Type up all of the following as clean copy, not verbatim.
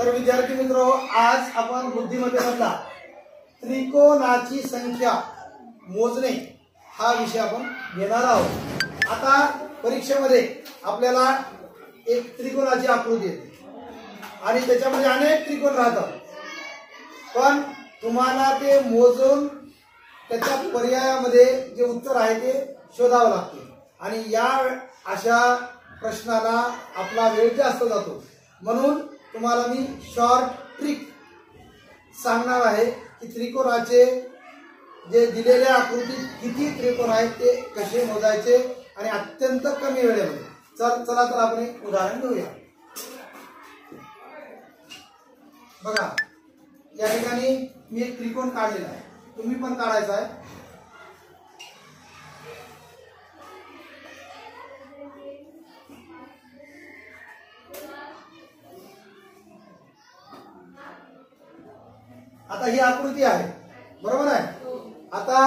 तर विद्यार्थी मित्रांनो, आज आपण बुद्धिमत्तेमधला त्रिकोणाची संख्या मोजणे हा विषय आपण घेणार आहोत। आता परीक्षेमध्ये आपल्याला एक त्रिकोणाची आकृती येते आणि त्याच्यामध्ये अनेक त्रिकोण राहतात, पण तुम्हाला ते मोजून त्याच्या पर्यायामध्ये जे उत्तर आहे ते शोधावं लागते आणि या अशा प्रश्नाला आपला वेळ जास्त जातो। म्हणून तुम्हाला मी शॉर्ट ट्रिक सांगणार आहे की त्रिकोणाचे जे दिलेल्या आकृतीत किती त्रिकोण आहेत ते कसे मोजायचे आणि अत्यंत कमी वेळेमध्ये। चला तर आपण एक उदाहरण घेऊया। बघा, या ठिकाणी मी एक त्रिकोण काढलेला आहे, तुम्ही पण काढायचा आहे। आता ही आकृती आहे, बरोबर आहे। आता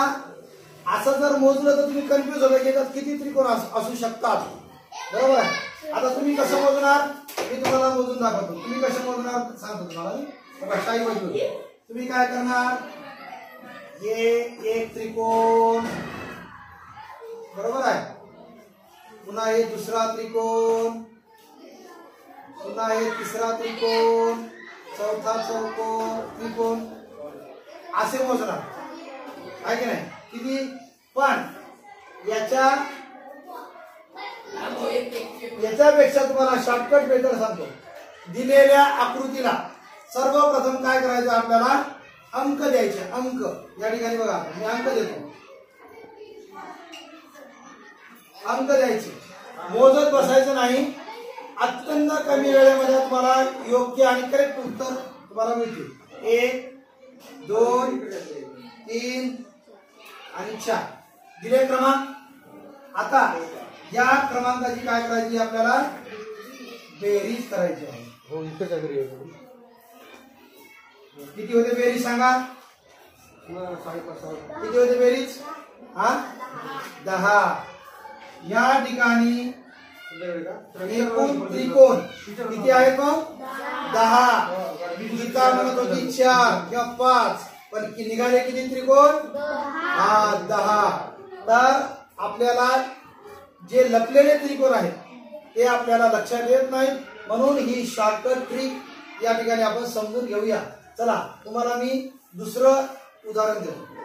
असं जर मोजलं तर तुम्ही कन्फ्युज होता की त्यात किती त्रिकोण असू शकतात, बरोबर आहे। आता तुम्ही कसं मोजणार मी तुम्हाला मोजून दाखवतो। तुम्ही कसं मोजणार सांगतो तुम्हाला मी। बघा, काही बदलू तुम्ही काय करणार, हे एक त्रिकोण, बरोबर आहे, पुन्हा हे दुसरा त्रिकोण, पुन्हा हे तिसरा त्रिकोण, चौथा त्रिकोण, असे मोजणार आहे की नाही, किती। पण याच्यापेक्षा तुम्हाला शॉर्टकट मेथड सांगतो। दिलेल्या आकृतीला सर्वप्रथम काय करायचं, आपल्याला अंक द्यायचे। अंक या ठिकाणी बघा, मी अंक देतो, अंक द्यायचे, मोजत बसायचं नाही। अत्यंत कमी वेळेमध्ये तुम्हाला योग्य आणि करेक्ट उत्तर तुम्हाला मिळतील। 1 2 3 आणि 4 दिले क्रमांक। आता या क्रमांकाची काय करायची, आपल्याला बेरीज करायची आहे। किती होते बेरीज सांगा, 5.5 किती होते बेरीज, 10। या ठिकाणी एकूण त्रिकोण किती आहेत मग, 10। गीता म्हणत होती 4 किंवा 5, पण निघाले किती त्रिकोण, 10। तर आपल्याला जे लपलेले त्रिकोण आहेत ते आपल्याला लक्षात येत नाही, म्हणून ही शॉर्टकट ट्रिक या ठिकाणी आपण समजून घेऊया। चला, तुम्हाला मी दुसरं उदाहरण देतो।